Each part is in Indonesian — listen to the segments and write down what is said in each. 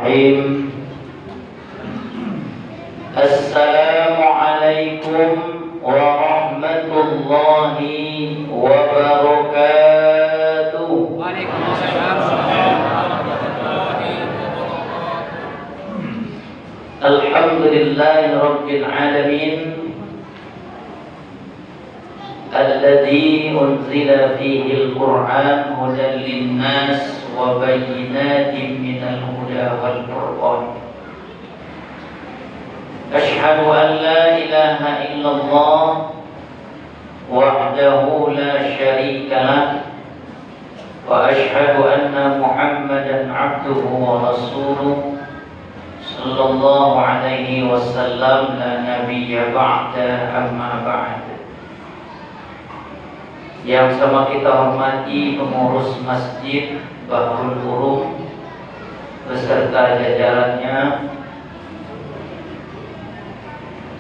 Assalamualaikum warahmatullahi wabarakatuh. Waalaikumsalam warahmatullahi wabarakatuh. Alhamdulillahi rabbil alamin alladzi unzila fihi al-Qur'an hudan lin-nas wa bayyinatin minal huda wal furqan. Ashhadu an la ilaha illallah wahdahu la syarika lah wa ashhadu anna Muhammadan abduhu wa rasuluh sallallahu alaihi wasallam la nabiyya ba'da amma ba'd. Yang sama kita hormati pengurus Masjid Bahrul Ulum beserta jajarannya.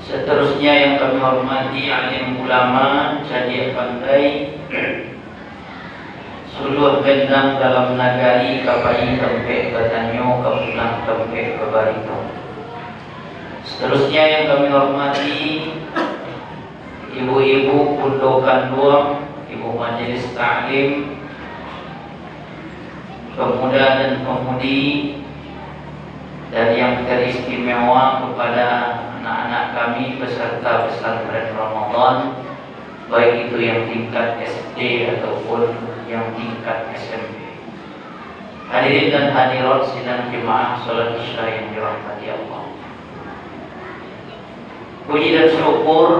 Seterusnya yang kami hormati alim ulama, jadi pandai, suluh bendang dalam nagari kapai tempe batanyo kapulang tempe kebarito. Seterusnya yang kami hormati ibu-ibu pundokan luang, ibu majelis taklim, pemuda dan pemudi, dan yang teristimewa kepada anak-anak kami peserta pesantren Ramadan, baik itu yang tingkat SD ataupun yang tingkat SMP. Hadirin dan hadirat sidang jemaah salat Isya yang dirahmati Allah. Puji dan syukur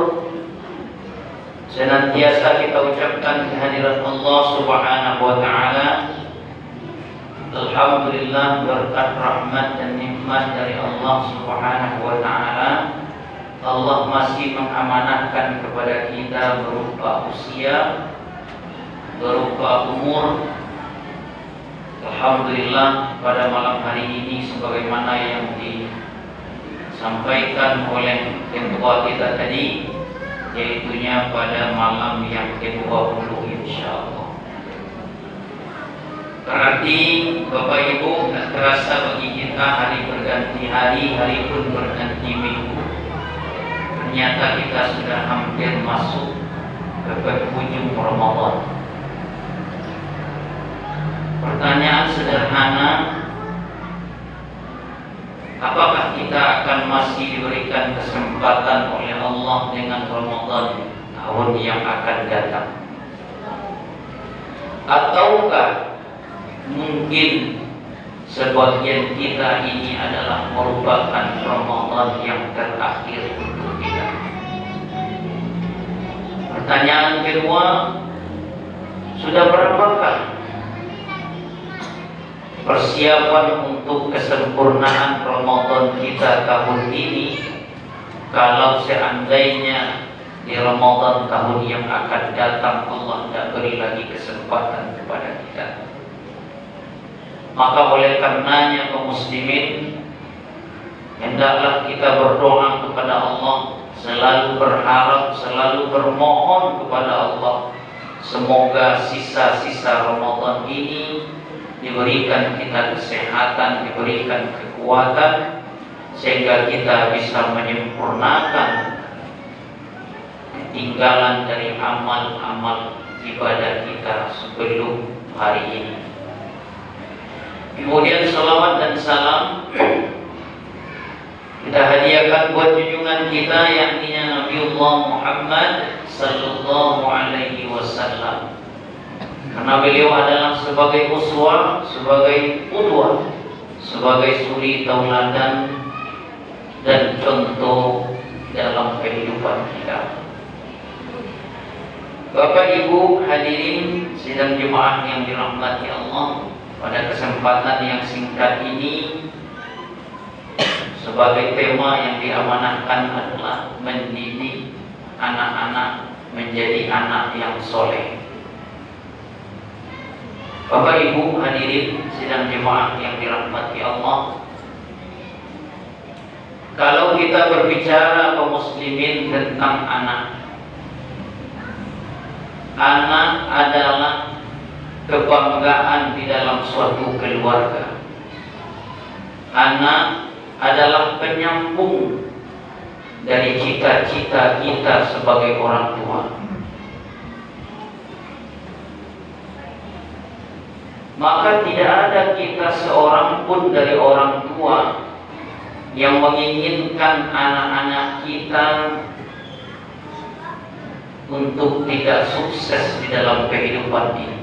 senantiasa kita ucapkan kehadirat Allah Subhanahu wa taala. Alhamdulillah, berkat rahmat dan nikmat dari Allah Subhanahu wa taala, Allah masih mengamanahkan kepada kita berupa usia, berupa umur. Alhamdulillah, pada malam hari ini sebagaimana yang disampaikan oleh ketua kita tadi, yaitunya pada malam yang ke-20 insyaallah. Berarti Bapak Ibu, tak terasa bagi kita hari berganti hari, hari pun berganti minggu. Ternyata kita sudah hampir masuk ke penghujung Ramadan. Pertanyaan sederhana, apakah kita akan masih diberikan kesempatan oleh Allah dengan Ramadan tahun yang akan datang? Ataukah mungkin sebagian kita ini adalah merupakan Ramadan yang terakhir untuk kita? Pertanyaan kedua, sudah berapakah persiapan untuk kesempurnaan Ramadan kita tahun ini, kalau seandainya di Ramadan tahun yang akan datang Allah tidak beri lagi kesempatan kepada kita? Maka oleh karenanya kaum muslimin, hendaklah kita berdoa kepada Allah, selalu berharap, selalu bermohon kepada Allah, semoga sisa-sisa Ramadan ini diberikan kita kesehatan, diberikan kekuatan, sehingga kita bisa menyempurnakan ketinggalan dari amal-amal ibadah kita sebelum hari ini. Kemudian salawat dan salam kita hadiahkan buat junjungan kita, yakni Nabiullah Muhammad sallallahu alaihi wasallam. Karena beliau adalah sebagai uswah, sebagai qudwah, sebagai suri tauladan dan contoh dalam kehidupan kita. Bapak Ibu hadirin sidang jemaah yang dirahmati Allah, pada kesempatan yang singkat ini, sebagai tema yang diamanahkan adalah mendidik anak-anak menjadi anak yang soleh. Bapak Ibu hadirin sidang jemaah yang dirahmati Allah, kalau kita berbicara kaum muslimin tentang anak adalah kebanggaan di dalam suatu keluarga. anak adalah penyambung dari cita-cita kita sebagai orang tua. Maka tidak ada kita seorang pun dari orang tua yang menginginkan anak-anak kita untuk tidak sukses di dalam kehidupan ini.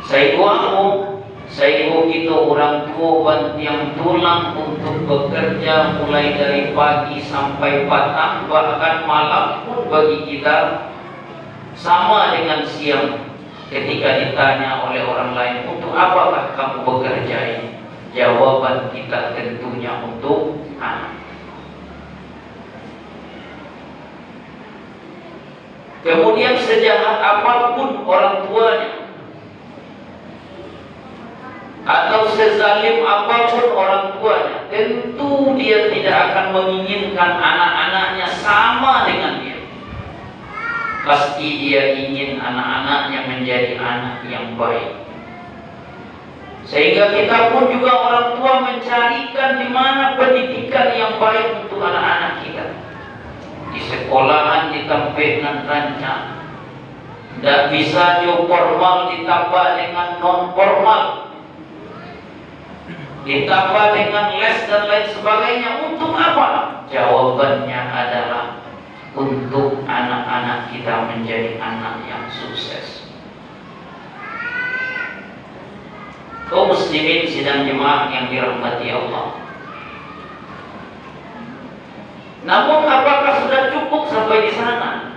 Saya itu orang tua yang tulang untuk bekerja mulai dari pagi sampai petang, bahkan malam pun bagi kita sama dengan siang. Ketika ditanya oleh orang lain, untuk apakah kamu bekerja ini? Jawaban kita tentunya untuk anak. Kemudian sejahat apapun orang tuanya, atau sezalim apapun orang tuanya, tentu dia tidak akan menginginkan anak-anaknya sama dengan dia. Pasti dia ingin anak-anaknya menjadi anak yang baik. Sehingga kita pun juga orang tua mencarikan di mana pendidikan yang baik untuk anak-anak kita. Di sekolahan ditampilkan rancang. Tidak bisa new formal ditambah dengan non formal, ditambah dengan les dan lain sebagainya. Untuk apa? Jawabannya adalah untuk anak-anak kita menjadi anak yang sukses. Kaum muslimin sidang jemaah yang dirahmati Allah. Namun apakah sudah cukup sampai di sana?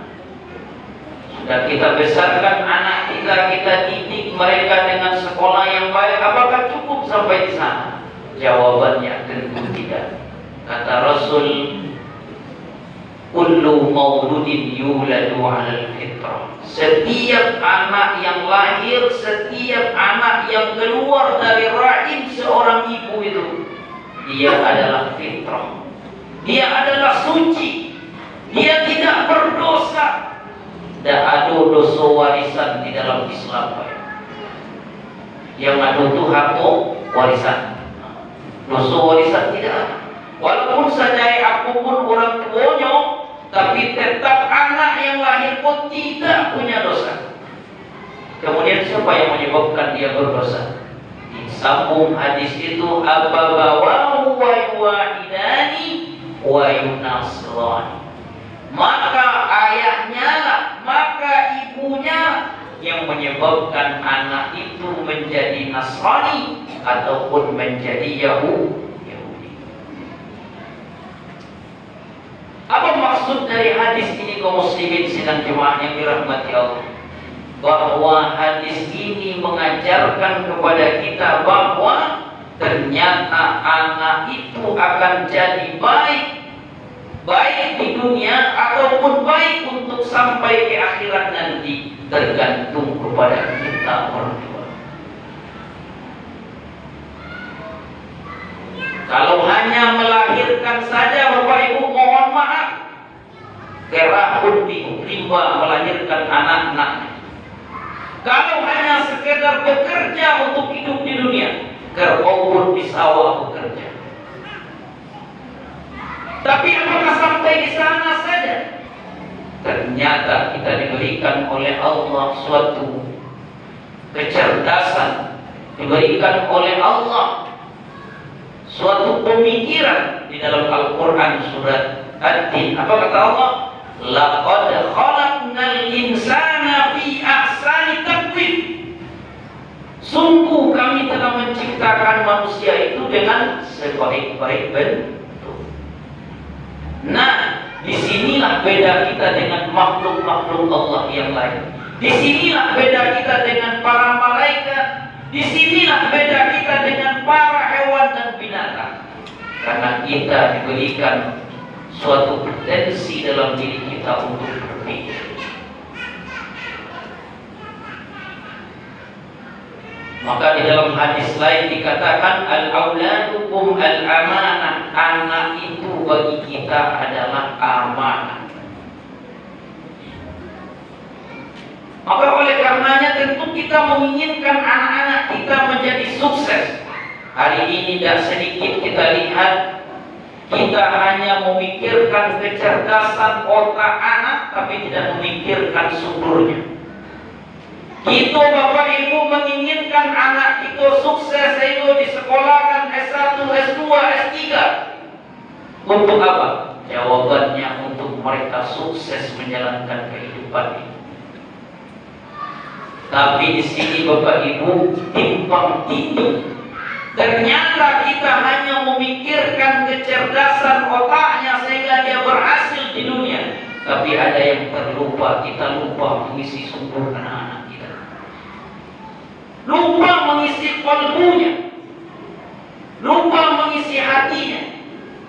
Sudah kita besarkan anak kita, kita didik mereka dengan sekolah yang baik, apakah cukup sampai di sana? Jawabannya tentu tidak. Kata Rasul, kullu mauludin yuladu 'alal fitrah. Setiap anak yang lahir, setiap anak yang keluar dari rahim seorang ibu itu, dia adalah fitrah. Dia adalah suci. Dia tidak berdosa. Tidak ada dosa warisan di dalam Islam. Yang ada itu hak warisan. Dosa warisan tidak ada. Walaupun saja aku pun orang tuanya, tapi tetap anak yang lahir pun tidak punya dosa. Kemudian siapa yang menyebabkan dia berdosa? Disambung hadis itu, abawahu wa yuwahidani wa yunasrani. Maka ayahnya lah, maka ibunya yang menyebabkan anak itu menjadi Nasrani ataupun menjadi Yahudi. Apa maksud dari hadis ini kaum muslimin sidang jemaah yang dirahmati Allah? Bahwa hadis ini mengajarkan kepada kita bahwa ternyata anak itu akan jadi baik di dunia ataupun baik untuk sampai ke akhirat nanti, tergantung kepada kita orang tua. Kalau hanya melahirkan saja, Bapak Ibu mohon maaf, kera pun rimba melahirkan anak-anaknya. Kalau hanya sekedar bekerja untuk hidup di dunia, kerbau pun di sawah bekerja. Tapi apakah sampai di sana saja? Ternyata kita diberikan oleh Allah suatu kecerdasan, diberikan oleh Allah suatu pemikiran di dalam Al-Quran surat At-Tin. Apa kata Allah? Laqad khalaqnal insana fi ahsani taqwim. Sungguh kami telah menciptakan manusia itu dengan sebaik-baik bentuk. Nah, disinilah beda kita dengan makhluk-makhluk Allah yang lain. Disinilah beda kita dengan para malaikat. Disinilah beda kita dengan para hewan dan binatang. Karena kita diberikan suatu potensi dalam diri kita untuk berpikir. Maka di dalam hadis lain dikatakan al-auladukum al-amanah. Anak itu bagi kita adalah amanah. Maka oleh karenanya tentu kita menginginkan anak-anak kita menjadi sukses. Hari ini tidak sedikit kita lihat, kita hanya memikirkan kecerdasan otak anak, tapi tidak memikirkan sumbernya. Kita Bapak Ibu menginginkan anak kita sukses, itu disekolahkan S1, S2, S3. Untuk apa? Jawabannya untuk mereka sukses menjalankan kehidupan ini. Tapi di sini Bapak Ibu timpang tindih. Ternyata kita hanya memikirkan kecerdasan otaknya sehingga dia berhasil di dunia. Tapi ada yang terlupa, kita lupa mengisi sumber anak-anak kita. Lupa mengisi kalbunya, lupa mengisi hatinya.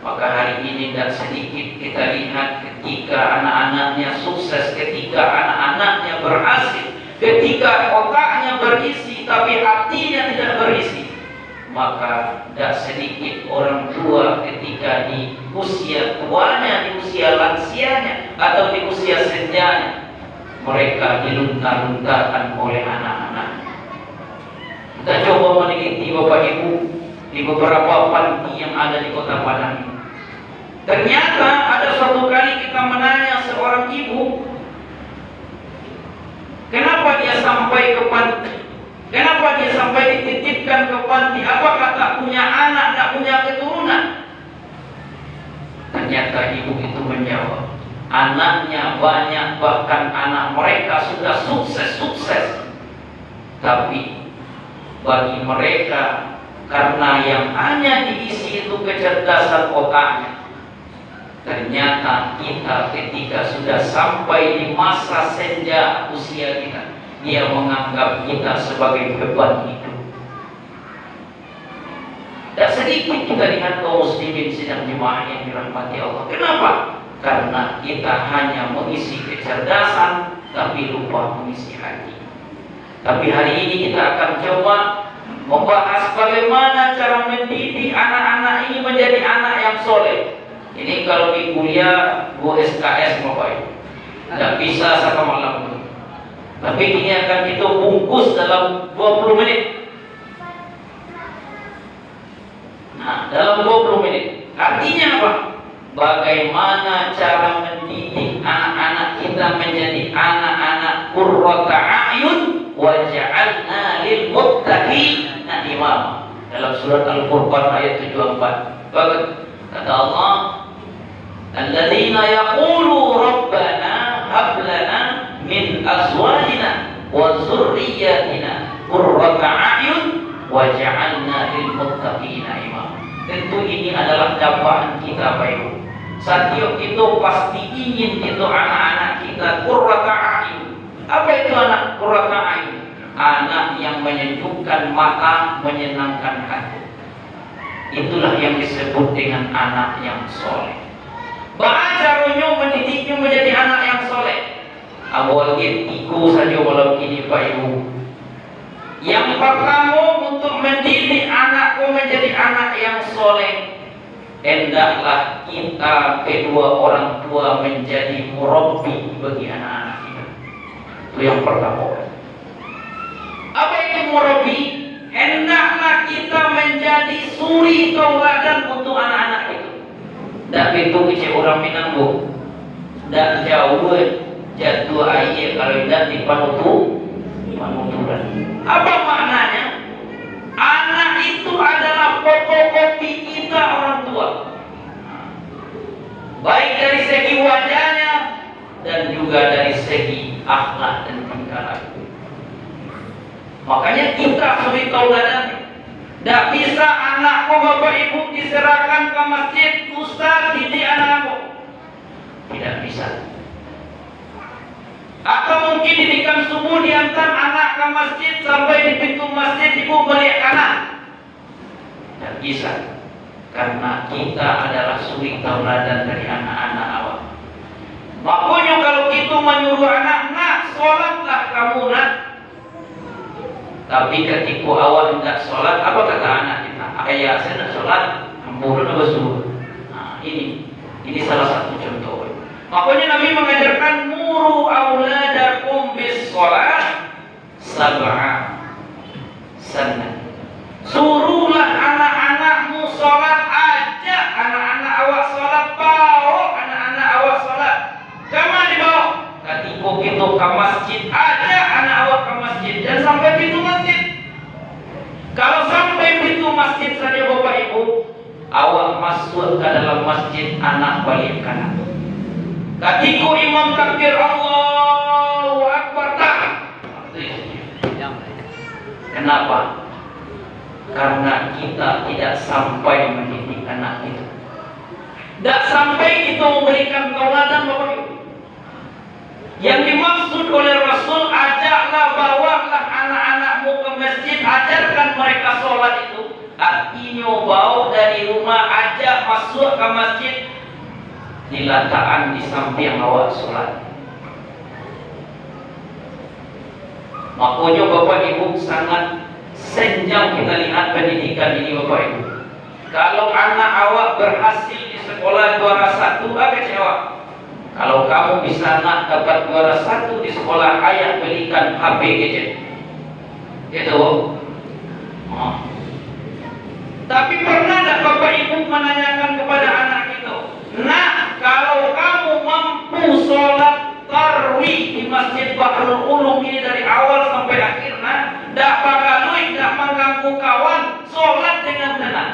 Maka hari ini tidak sedikit kita lihat ketika anak-anaknya sukses, ketika anak-anaknya berhasil, ketika otaknya berisi tapi hatinya tidak berisi. Maka tidak sedikit orang tua ketika di usia tuanya, di usia lansianya, atau di usia senjanya, mereka dilunta-luntakan oleh anak-anak. Kita coba meneliti Bapak Ibu di beberapa panti yang ada di Kota Padang. Ternyata ada suatu kali kita menanya seorang ibu, kenapa dia sampai ke panti? Kenapa dia sampai dititipkan ke panti? Apakah tak punya anak, tak punya keturunan? Ternyata ibu itu menjawab, anaknya banyak, bahkan anak mereka sudah sukses. Tapi bagi mereka, karena yang hanya diisi itu kecerdasan otaknya, ternyata kita ketika sudah sampai di masa senja usia kita, dia menganggap kita sebagai beban hidup. Tak sedikit kita lihat kaum muslimin sidang jemaah yang dirahmati Allah. Kenapa? Karena kita hanya mengisi kecerdasan tapi lupa mengisi hati. Tapi hari ini kita akan coba membahas bagaimana cara mendidik anak-anak ini menjadi anak yang soleh. Ini kalau di kuliah gua SKS Bapak Ibu, tidak bisa satu malam. Tapi ini akan kita bungkus dalam 20 menit. Nah, dalam 20 menit. Artinya apa? Bagaimana cara mendidik anak-anak kita menjadi anak-anak qurrata a'yun wa ja'alna lil muttaqina imama. Dalam surat Al-Furqan ayat 74. Kata Allah, alladzina yaqulu rabbana hab lana min azwajina wa dzurriyyatina qurrata a'yun waj'alna lil muttaqina imama. Tentu ini adalah dambaan kita Bapak Ibu. Setiap itu pasti ingin itu anak-anak kita qurrata a'yun. Apa itu anak qurrata a'yun? Anak yang menyejukkan mata, menyenangkan hati. Itulah yang disebut dengan anak yang soleh. Bagaimana caranya mendidiknya menjadi anak yang soleh? Awal tiku saja malam ini Pak Ibu. Yang pertama, untuk mendidik anakku menjadi anak yang soleh, hendaklah kita kedua orang tua menjadi murabbi bagi anak-anak kita. Itu yang pertama. Apa itu murabbi? Hendaklah kita menjadi suri tauladan untuk anak-anak itu. Tak itu kecil orang Minang bu, tak jauh jatuh air kalau tidak panuturan. Apa maknanya? Anak itu adalah fotokopi kita orang tua, baik dari segi wajahnya dan juga dari segi akhlak dan tingkah laku. Makanya kita suri tauladan. Tidak bisa anakku Bapak Ibu diserahkan ke masjid, ustaz didik anakku. Tidak bisa. Atau mungkin didikan subuh diantar anak ke masjid, sampai di pintu masjid ibu balik kanan. Tidak bisa. Karena kita adalah suri tauladan dari anak-anak awal. Makanya kalau kita menyuruh anak, nak sholatlah kamu nak. Tapi ketika awal tidak sholat, apa kata anak kita? Ayah saya tidak sholat, ampun bersubuh. Nah, ini salah satu contoh. Makanya Nabi mengajarkan muru auladakum bis sholat sab'a sanah. Suruhlah anak awak masuk ke dalam masjid anak balik kanan. Ketika imam takbir Allahu Akbar tak. Kenapa? Karena kita tidak sampai mendidik anak itu. Tidak sampai kita memberikan tauladan Bapak Ibu. Yang dimaksud oleh Rasul, ajaklah, bawalah anak-anakmu ke masjid, ajarkan mereka sholat itu. Artinya bawa dari rumah, ajak masuk ke masjid, diletakkan di samping awak sholat. Makanya Bapak Ibu sangat senjang kita lihat pendidikan ini Bapak Ibu. Kalau anak awak berhasil di sekolah juara 1, kecewa. Kalau kamu bisa nak dapat juara 1 di sekolah, ayah belikan HP gadget. Itu. Tapi pernah tak Bapak Ibu menanyakan kepada anak itu, nah kalau kamu mampu sholat tarawih di Masjid Bahrul Ulum ini dari awal sampai akhir, nah, tak pagalui, tak mengganggu kawan, sholat dengan tenang,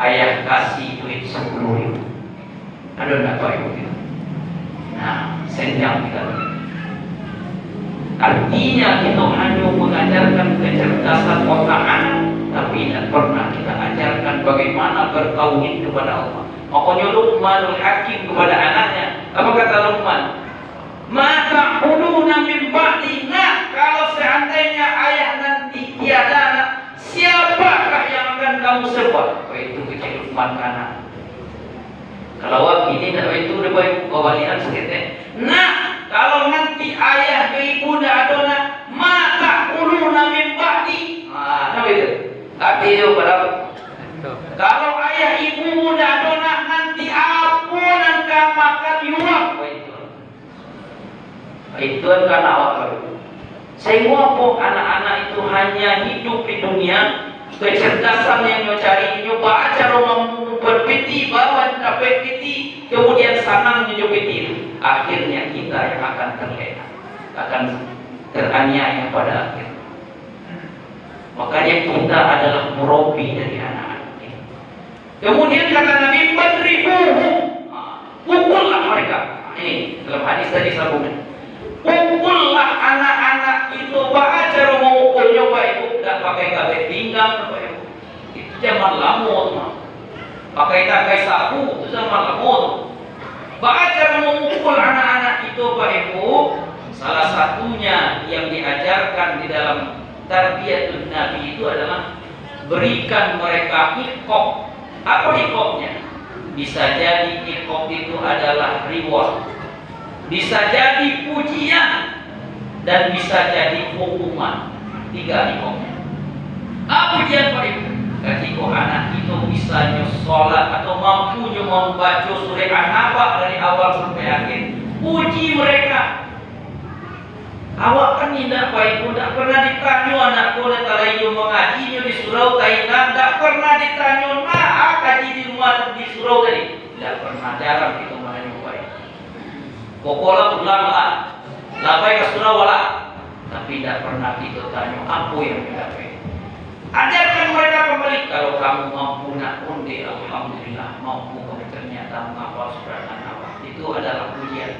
ayah kasih duit 10.000. Ada tak Bapak Ibu? Nah, senjang kita. Artinya kita hanya mengajarkan kecerdasan otak anak, tapi tidak pernah kita ajarkan bagaimana bertauhid kepada Allah. Makanya Luqmanul Hakim kepada anaknya, apa kata Luqman? Maka uluna min ba'di, nah kalau seandainya ayah nanti tiada anak, siapakah yang akan kamu sembah? Itu kecil Luqman kanan. Kalau ini tidak itu udah baik kebalikan sekitar. Nah, kalau nanti ayah ke ibu dah adona, mata uluna min ba'di. Nah, itu. Tapi itu pada kalau ayah ibu dah adona nanti apa nanti makan yuap. Itu karena awak. Semua pun anak-anak itu hanya hidup di dunia, kecerdasan yang mencari, nyoba acara berpiti, bawa dapat piti, kemudian sanang nyopiti. Akhirnya kita yang akan terlena, akan teraniaya pada akhir. Makanya kita adalah murabi dari anak-anak ini. Kemudian kata Nabi, "Fadribuhu", pukullah mereka. Ini dalam hadis tadi sambungan. Pukullah anak-anak itu, baca mau pukul nyoba ibu, dan pakai kabel pinggang, itu zaman lama. Pakai takai sapu, itu zaman lama. Baca memukul anak-anak itu Pak Ibu, salah satunya yang diajarkan di dalam tarbiyatun Nabi itu adalah berikan mereka iqab. Apa iqabnya? Bisa jadi iqab itu adalah reward, bisa jadi pujian, dan bisa jadi hukuman. 3 iqabnya. Apa pujian Pak Ibu? Ketika anak itu bisa sholat atau mampu membaca surah An-Naba dari awal sampai akhir, puji mereka. Awak kan tidak Pak Ibu, tidak pernah ditanya anakku kalau ia mengajinya di surau Thailand, tidak pernah ditanya, nah kaji di rumah di surau tadi, tidak pernah, jarang kita menanya Pak Ibu. Pokoknya pulang lah, lapai ke surau lah, tapi tidak pernah kita tanya apa yang didapat. Ajarkan mereka kembali. Kalau kamu mampu nak undi, alhamdulillah, mampu kamu ternyata menghafal surah An-Naba, itu adalah pujian.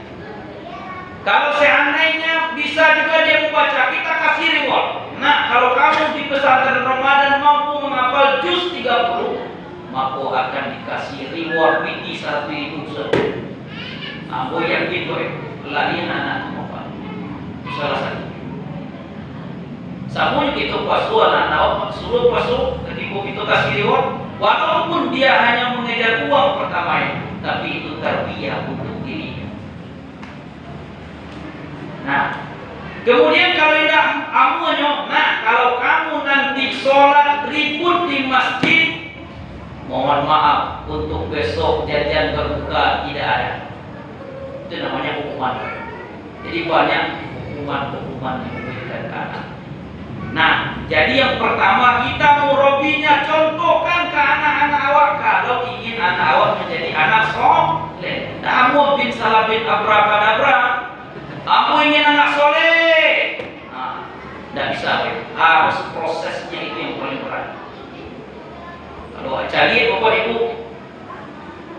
Kalau seandainya bisa juga dia membaca, kita kasih reward. Nah, kalau kamu di pesantren Ramadan mampu menghafal juz 30, maka akan dikasih reward PT 1.000. Aku yang gitu larian anak menghafal. Salah satu. Samun kita pasu anak-anak suruh pasu ketika kita kasih reward, walaupun dia hanya mengejar uang pertama, tapi itu tarbiyah untuk dirinya. Nah, kemudian kalau tidak amunya, nah kalau kamu nanti sholat ribut di masjid, mohon maaf, untuk besok jajan berbuka tidak ada. Itu namanya hukuman. Jadi banyak hukuman yang diberikan ke anak. Nah, jadi yang pertama kita murabinya, contohkan ke anak-anak awak. Kalau ingin anak awak menjadi anak soleh, kamu bin salah bin abrakadabra, kamu ingin anak soleh, nah, tidak bisa, harus prosesnya itu yang paling berat. Kalau Cari Bapak Ibu,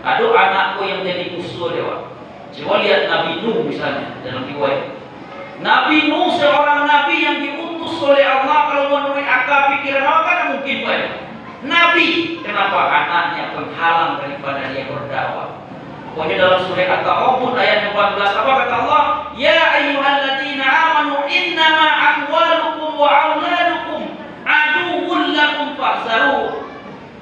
aduh anakku yang jadi musuh dewa. Coba lihat Nabi Nuh misalnya dalam riwayat. Nabi Nuh seorang nabi yang diutus oleh Allah, kalau menurut akal pikiran Allah kan mungkin banyak. Nabi, kenapa anaknya penghalang daripada dia berdakwah? Pokoknya dalam surah At-Taghabun ayat 14 apa kata Allah? Ya ayyuhalladzina amanu innama amwalukum wa auladukum aduwwun lakum fahzaruh.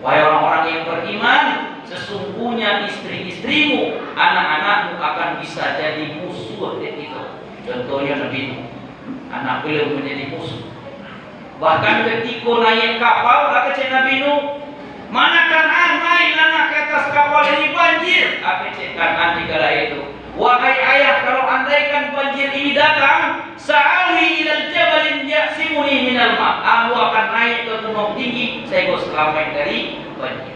Wahai orang-orang yang beriman, sesungguhnya istri-istrimu, anak-anakmu akan bisa jadi musuh itu. Contohnya Nabi Nuh, anak beliau menjadi musuh. Bahkan ketika naik kapal, kata Nabi Nuh, manakan main anak ke atas kapal ini banjir. Apa cekanan di kala itu? Wahai ayah, kalau andaikan banjir ini datang, sa'awi ilal jabalin ya'simuni minal ma'. Aku akan naik ke gunung tinggi, saya mau selamat dari banjir.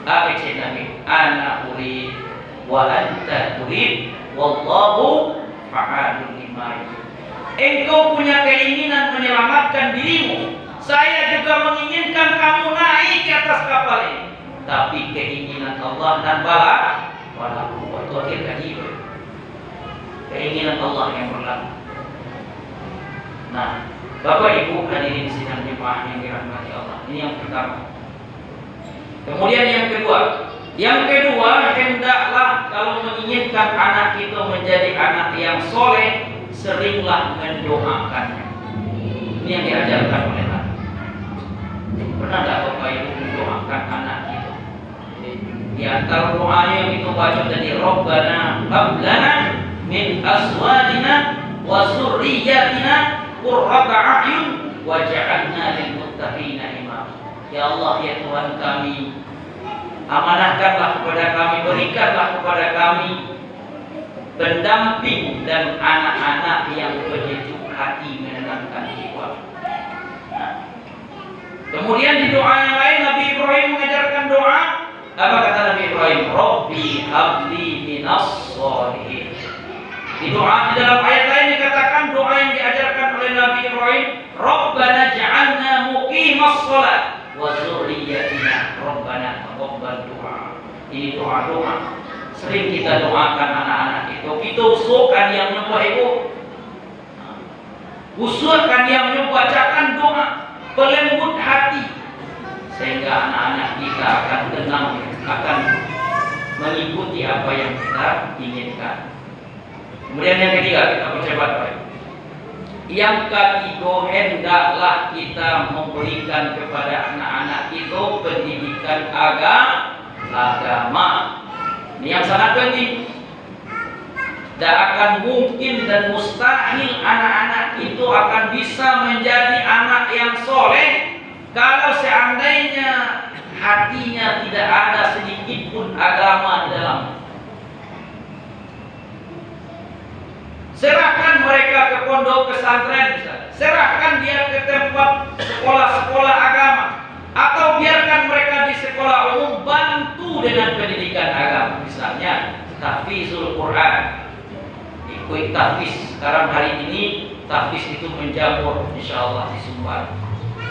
Apa Nabi? Ana urid wa anta turid wallahu fa'alun lima yurid. Engkau punya keinginan menyelamatkan dirimu, saya juga menginginkan kamu naik ke atas kapal ini. Tapi keinginan Allah dan balaku waktu tadi keinginan Allah yang berlaku. Nah, Bapak Ibu hadirin sidang jemaah yang dirahmati Allah, ini yang pertama. Kemudian yang kedua, hendaklah kalau menginginkan anak itu menjadi anak yang soleh, seringlah mendoakannya. Ini yang diajarkan oleh Nabi. Pernah tak Bapak Ibu mendoakan anak itu? Di antara doanya yang kita baca tadi, Rabbana hab lana min azwajina wa dzurriyyatina qurrata a'yun waj'alna lil muttaqina imama. Ya Allah, ya Tuhan kami, amanahkanlah kepada kami, berikanlah kepada kami pendamping dan anak-anak yang penyejuk hati, menenangkan jiwa. Nah, kemudian di doa yang lain Nabi Ibrahim mengajarkan doa. Apa kata Nabi Ibrahim? Rabbi habli minas sholihin. Di doa di dalam ayat lain dikatakan doa yang diajarkan oleh Nabi Ibrahim, Rabbana ja'alna muqimas shalah wa dzurriyyatina rabbana taqabbal du'a. Ini doa-doa sering kita doakan anak-anak itu. Kita usulkan yang nyoba Ibu, usulkan yang nyoba bacakan doa pelembut hati, sehingga anak-anak kita akan tenang, akan mengikuti apa yang kita inginkan. Kemudian yang ketiga, kita percepat Pak. Yang ketiga, hendaklah kita memberikan kepada anak-anak itu pendidikan agama. Ini yang sangat penting. Tidak akan mungkin dan mustahil anak-anak itu akan bisa menjadi anak yang soleh kalau seandainya hatinya tidak ada sedikit pun agama di dalam. Serahkan mereka ke pondok pesantren, serahkan dia ke tempat sekolah-sekolah agama, atau biarkan mereka di sekolah umum, bantu dengan pendidikan agama. Misalnya tahfizul Quran, ikut tahfiz. Sekarang hari ini tahfiz itu menjamur, insyaallah di Sumbar.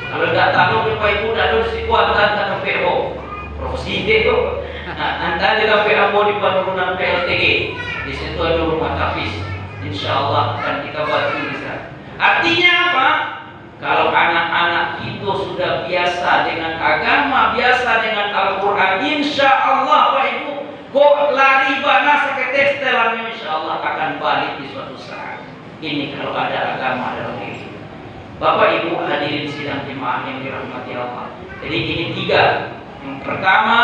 Kalau tidak tahu Bapak Ibu tidak ada sekuatan dan PO profesi itu. Nah, nanti ada PO di penurunan PLTG. Di situ ada rumah tahfiz. Insyaallah akan kita bantu di sana. Artinya apa? Kalau anak-anak itu sudah biasa dengan agama, biasa dengan Al-Quran, insya Allah Pak Ibu, kok lari bana seketek setelannya, insya Allah akan balik di suatu saat. Ini kalau ada agama dalam diri. Bapak Ibu hadirin sidang jemaah yang dirahmati Allah. Jadi ini tiga. Yang pertama,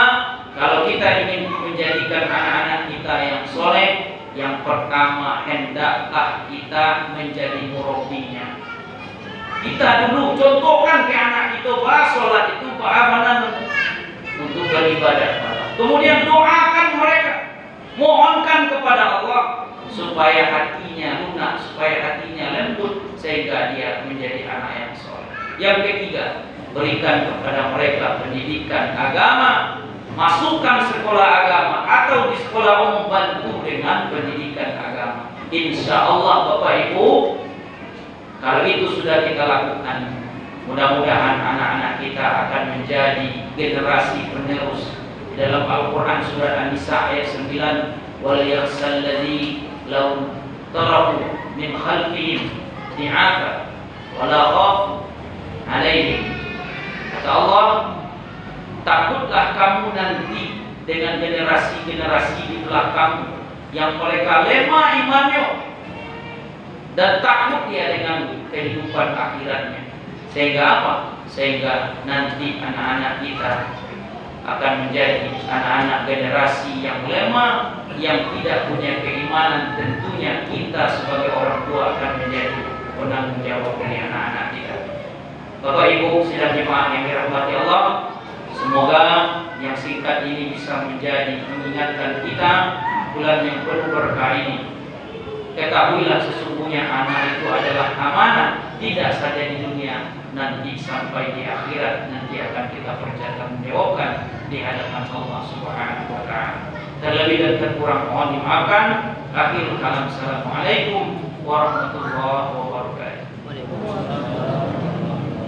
kalau kita ingin menjadikan anak-anak kita yang soleh, yang pertama hendaklah kita menjadi murabbinya. Kita dulu contohkan ke anak itu bahwa sholat itu keamanan untuk beribadah. Kemudian doakan mereka, mohonkan kepada Allah supaya hatinya lunak, supaya hatinya lembut, sehingga dia menjadi anak yang soleh. Yang ketiga, berikan kepada mereka pendidikan agama, masukkan sekolah agama atau di sekolah umum, bantu dengan pendidikan agama. Insya Allah Bapak Ibu, kalau itu sudah kita lakukan, Mudah-mudahan anak-anak kita akan menjadi generasi penerus. Dalam Al-Quran surah An-Nisa ayat 9, wal yakhshal ladzi law taraku min khalfihim di'afa wala khafu alaihim. Kata Allah, takutlah kamu nanti dengan generasi-generasi di belakang yang mereka lemah imannya dan takut dia dengan kehidupan akhiratnya. Sehingga apa? Sehingga nanti anak-anak kita akan menjadi anak-anak generasi yang lemah, yang tidak punya keimanan. Tentunya kita sebagai orang tua akan menjadi penanggung jawab dari anak-anak kita. Bapak Ibu sidang jemaah yang dirahmati Allah, semoga yang singkat ini bisa menjadi mengingatkan kita bulan yang penuh berkah ini. Ketahuilah sesungguhnya anak itu adalah amanah, tidak saja di dunia, nanti sampai di akhirat nanti akan kita pertanggungjawabkan di hadapan Allah Subhanahu wa taala. Terlebih dan terkurang mohon dimaafkan. Akhirul kalam. Assalamualaikum warahmatullahi wabarakatuh.